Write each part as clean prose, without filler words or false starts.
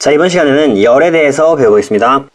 자, 이번 시간에는 열에 대해서 배워보겠습니다.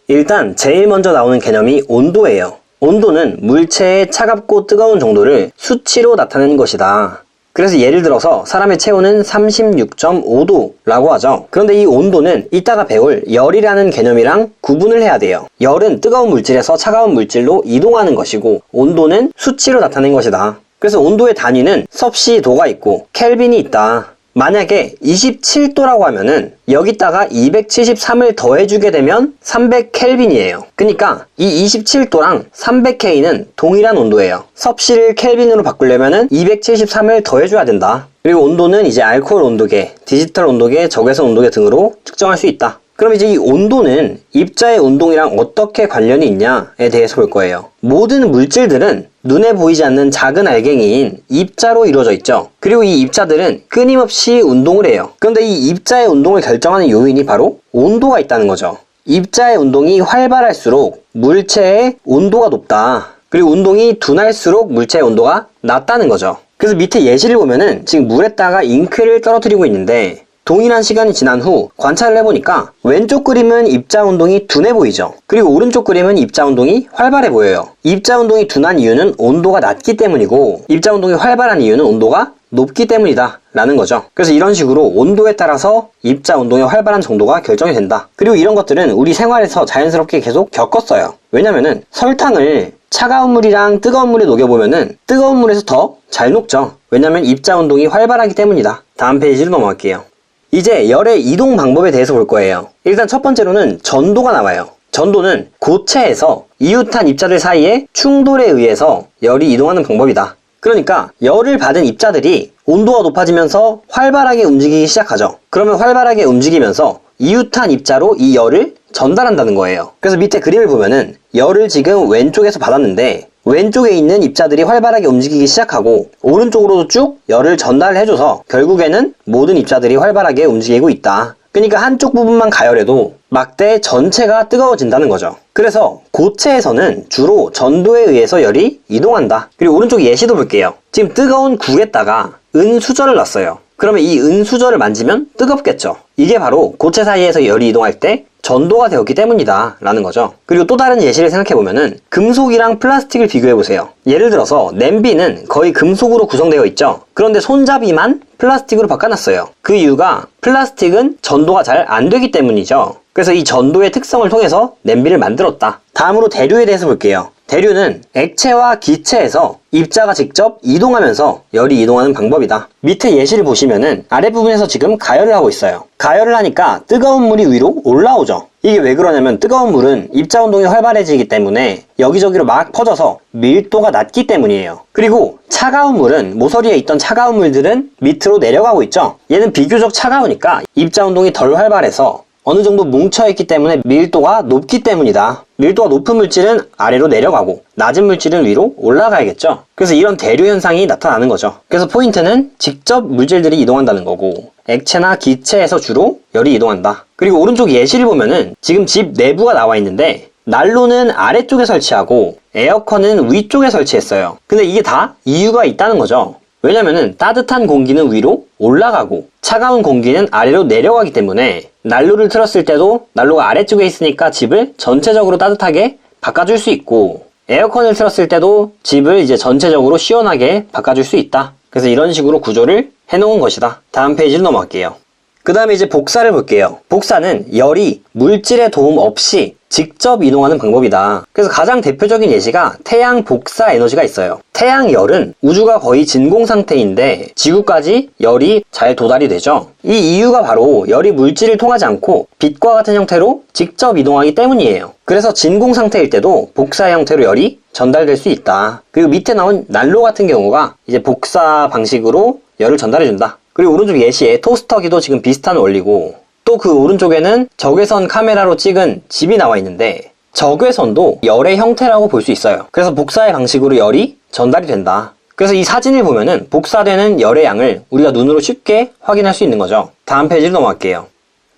일단 제일 먼저 나오는 개념이 온도예요. 온도는 물체의 차갑고 뜨거운 정도를 수치로 나타내는 것이다. 그래서 예를 들어서 사람의 체온은 36.5도라고 하죠. 그런데 이 온도는 이따가 배울 열이라는 개념이랑 구분을 해야 돼요. 열은 뜨거운 물질에서 차가운 물질로 이동하는 것이고, 온도는 수치로 나타낸 것이다. 그래서 온도의 단위는 섭씨 도가 있고 켈빈이 있다. 만약에 27도라고 하면은 여기다가 273을 더해주게 되면 300켈빈이에요. 그러니까 이 27도랑 300K는 동일한 온도예요. 섭씨를 켈빈으로 바꾸려면은 273을 더해줘야 된다. 그리고 온도는 이제 알코올 온도계, 디지털 온도계, 적외선 온도계 등으로 측정할 수 있다. 그럼 이제 이 온도는 입자의 운동이랑 어떻게 관련이 있냐에 대해서 볼 거예요. 모든 물질들은 눈에 보이지 않는 작은 알갱이인 입자로 이루어져 있죠. 그리고 이 입자들은 끊임없이 운동을 해요. 그런데 이 입자의 운동을 결정하는 요인이 바로 온도가 있다는 거죠. 입자의 운동이 활발할수록 물체의 온도가 높다. 그리고 운동이 둔할수록 물체의 온도가 낮다는 거죠. 그래서 밑에 예시를 보면은 지금 물에다가 잉크를 떨어뜨리고 있는데, 동일한 시간이 지난 후 관찰을 해보니까 왼쪽 그림은 입자 운동이 둔해 보이죠. 그리고 오른쪽 그림은 입자 운동이 활발해 보여요. 입자 운동이 둔한 이유는 온도가 낮기 때문이고, 입자 운동이 활발한 이유는 온도가 높기 때문이다 라는 거죠. 그래서 이런 식으로 온도에 따라서 입자 운동의 활발한 정도가 결정이 된다. 그리고 이런 것들은 우리 생활에서 자연스럽게 계속 겪었어요. 왜냐면은 설탕을 차가운 물이랑 뜨거운 물에 녹여보면은 뜨거운 물에서 더 잘 녹죠. 왜냐면 입자 운동이 활발하기 때문이다. 다음 페이지로 넘어갈게요. 이제 열의 이동 방법에 대해서 볼 거예요. 일단 첫 번째로는 전도가 나와요. 전도는 고체에서 이웃한 입자들 사이의 충돌에 의해서 열이 이동하는 방법이다. 그러니까 열을 받은 입자들이 온도가 높아지면서 활발하게 움직이기 시작하죠. 그러면 활발하게 움직이면서 이웃한 입자로 이 열을 전달한다는 거예요. 그래서 밑에 그림을 보면은 열을 지금 왼쪽에서 받았는데, 왼쪽에 있는 입자들이 활발하게 움직이기 시작하고 오른쪽으로도 쭉 열을 전달해줘서 결국에는 모든 입자들이 활발하게 움직이고 있다. 그러니까 한쪽 부분만 가열해도 막대 전체가 뜨거워진다는 거죠. 그래서 고체에서는 주로 전도에 의해서 열이 이동한다. 그리고 오른쪽 예시도 볼게요. 지금 뜨거운 국에다가 은수저를 놨어요. 그러면 이 은수저를 만지면 뜨겁겠죠. 이게 바로 고체 사이에서 열이 이동할 때 전도가 되었기 때문이다 라는 거죠. 그리고 또 다른 예시를 생각해보면은 금속이랑 플라스틱을 비교해보세요. 예를 들어서 냄비는 거의 금속으로 구성되어 있죠. 그런데 손잡이만 플라스틱으로 바꿔놨어요. 그 이유가 플라스틱은 전도가 잘 안 되기 때문이죠. 그래서 이 전도의 특성을 통해서 냄비를 만들었다. 다음으로 대류에 대해서 볼게요. 대류는 액체와 기체에서 입자가 직접 이동하면서 열이 이동하는 방법이다. 밑에 예시를 보시면은 아랫부분에서 지금 가열을 하고 있어요. 가열을 하니까 뜨거운 물이 위로 올라오죠. 이게 왜 그러냐면 뜨거운 물은 입자 운동이 활발해지기 때문에 여기저기로 막 퍼져서 밀도가 낮기 때문이에요. 그리고 차가운 물은, 모서리에 있던 차가운 물들은 밑으로 내려가고 있죠. 얘는 비교적 차가우니까 입자 운동이 덜 활발해서 어느 정도 뭉쳐있기 때문에 밀도가 높기 때문이다. 밀도가 높은 물질은 아래로 내려가고 낮은 물질은 위로 올라가야겠죠. 그래서 이런 대류 현상이 나타나는 거죠. 그래서 포인트는 직접 물질들이 이동한다는 거고, 액체나 기체에서 주로 열이 이동한다. 그리고 오른쪽 예시를 보면은 지금 집 내부가 나와 있는데, 난로는 아래쪽에 설치하고 에어컨은 위쪽에 설치했어요. 근데 이게 다 이유가 있다는 거죠. 왜냐면은 따뜻한 공기는 위로 올라가고 차가운 공기는 아래로 내려가기 때문에 난로를 틀었을 때도 난로가 아래쪽에 있으니까 집을 전체적으로 따뜻하게 바꿔줄 수 있고, 에어컨을 틀었을 때도 집을 이제 전체적으로 시원하게 바꿔줄 수 있다. 그래서 이런 식으로 구조를 해놓은 것이다. 다음 페이지로 넘어갈게요. 그 다음에 이제 복사를 볼게요. 복사는 열이 물질의 도움 없이 직접 이동하는 방법이다. 그래서 가장 대표적인 예시가 태양 복사 에너지가 있어요. 태양 열은 우주가 거의 진공 상태인데 지구까지 열이 잘 도달이 되죠. 이 이유가 바로 열이 물질을 통하지 않고 빛과 같은 형태로 직접 이동하기 때문이에요. 그래서 진공 상태일 때도 복사 형태로 열이 전달될 수 있다. 그리고 밑에 나온 난로 같은 경우가 이제 복사 방식으로 열을 전달해준다. 그리고 오른쪽 예시에 토스터기도 지금 비슷한 원리고, 또 그 오른쪽에는 적외선 카메라로 찍은 집이 나와 있는데 적외선도 열의 형태라고 볼 수 있어요. 그래서 복사의 방식으로 열이 전달이 된다. 그래서 이 사진을 보면은 복사되는 열의 양을 우리가 눈으로 쉽게 확인할 수 있는 거죠. 다음 페이지로 넘어갈게요.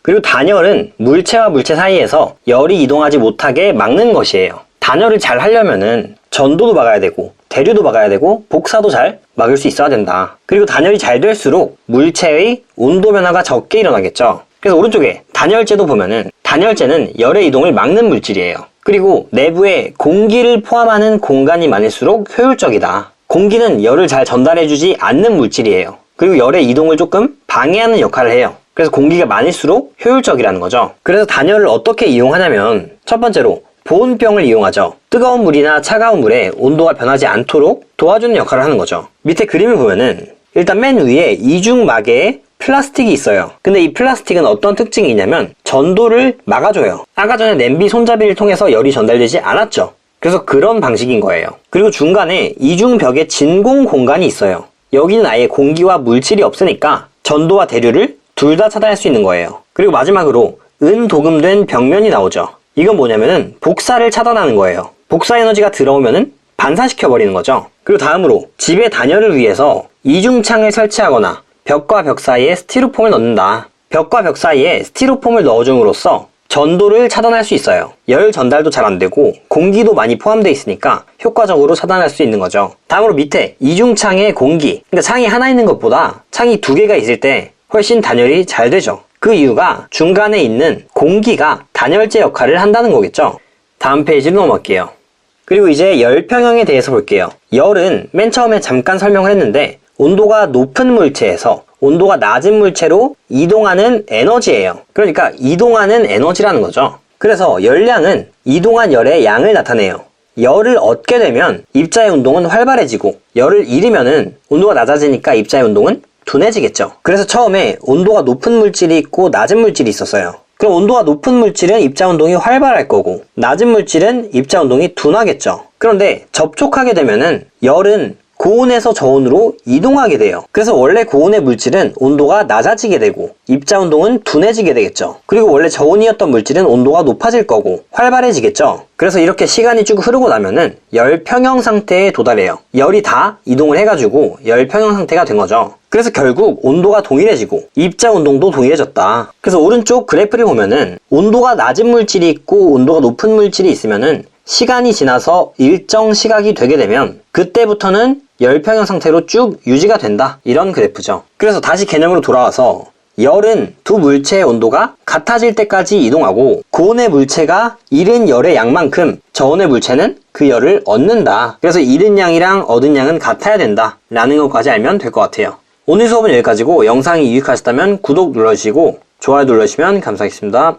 그리고 단열은 물체와 물체 사이에서 열이 이동하지 못하게 막는 것이에요. 단열을 잘 하려면은 전도도 막아야 되고 대류도 막아야 되고 복사도 잘 막을 수 있어야 된다. 그리고 단열이 잘 될수록 물체의 온도 변화가 적게 일어나겠죠. 그래서 오른쪽에 단열재도 보면은 단열재는 열의 이동을 막는 물질이에요. 그리고 내부에 공기를 포함하는 공간이 많을수록 효율적이다. 공기는 열을 잘 전달해주지 않는 물질이에요. 그리고 열의 이동을 조금 방해하는 역할을 해요. 그래서 공기가 많을수록 효율적이라는 거죠. 그래서 단열을 어떻게 이용하냐면 첫 번째로 보온병을 이용하죠. 뜨거운 물이나 차가운 물에 온도가 변하지 않도록 도와주는 역할을 하는 거죠. 밑에 그림을 보면은 일단 맨 위에 이중막에 플라스틱이 있어요. 근데 이 플라스틱은 어떤 특징이 있냐면 전도를 막아줘요. 아까 전에 냄비 손잡이를 통해서 열이 전달되지 않았죠. 그래서 그런 방식인 거예요. 그리고 중간에 이중벽에 진공 공간이 있어요. 여기는 아예 공기와 물질이 없으니까 전도와 대류를 둘 다 차단할 수 있는 거예요. 그리고 마지막으로 은도금된 벽면이 나오죠. 이건 뭐냐면은 복사를 차단하는 거예요. 복사 에너지가 들어오면은 반사시켜버리는 거죠. 그리고 다음으로 집의 단열을 위해서 이중창을 설치하거나 벽과 벽 사이에 스티로폼을 넣는다. 벽과 벽 사이에 스티로폼을 넣어줌으로써 전도를 차단할 수 있어요. 열 전달도 잘 안되고 공기도 많이 포함되어 있으니까 효과적으로 차단할 수 있는 거죠. 다음으로 밑에 이중창의 공기, 그러니까 창이 하나 있는 것보다 창이 두 개가 있을 때 훨씬 단열이 잘 되죠. 그 이유가 중간에 있는 공기가 단열재 역할을 한다는 거겠죠. 다음 페이지로 넘어갈게요. 그리고 이제 열평형에 대해서 볼게요. 열은 맨 처음에 잠깐 설명을 했는데 온도가 높은 물체에서 온도가 낮은 물체로 이동하는 에너지예요. 그러니까 이동하는 에너지라는 거죠. 그래서 열량은 이동한 열의 양을 나타내요. 열을 얻게 되면 입자의 운동은 활발해지고 열을 잃으면은 온도가 낮아지니까 입자의 운동은 둔해지겠죠. 그래서 처음에 온도가 높은 물질이 있고 낮은 물질이 있었어요. 그럼 온도가 높은 물질은 입자 운동이 활발할 거고 낮은 물질은 입자 운동이 둔하겠죠. 그런데 접촉하게 되면은 열은 고온에서 저온으로 이동하게 돼요. 그래서 원래 고온의 물질은 온도가 낮아지게 되고 입자 운동은 둔해지게 되겠죠. 그리고 원래 저온이었던 물질은 온도가 높아질 거고 활발해지겠죠. 그래서 이렇게 시간이 쭉 흐르고 나면은 열평형 상태에 도달해요. 열이 다 이동을 해가지고 열평형 상태가 된 거죠. 그래서 결국 온도가 동일해지고 입자 운동도 동일해졌다. 그래서 오른쪽 그래프를 보면은 온도가 낮은 물질이 있고 온도가 높은 물질이 있으면은 시간이 지나서 일정 시각이 되게 되면 그때부터는 열평형 상태로 쭉 유지가 된다. 이런 그래프죠. 그래서 다시 개념으로 돌아와서 열은 두 물체의 온도가 같아질 때까지 이동하고 고온의 물체가 잃은 열의 양만큼 저온의 물체는 그 열을 얻는다. 그래서 잃은 양이랑 얻은 양은 같아야 된다. 라는 것까지 알면 될 것 같아요. 오늘 수업은 여기까지고 영상이 유익하셨다면 구독 눌러주시고 좋아요 눌러주시면 감사하겠습니다.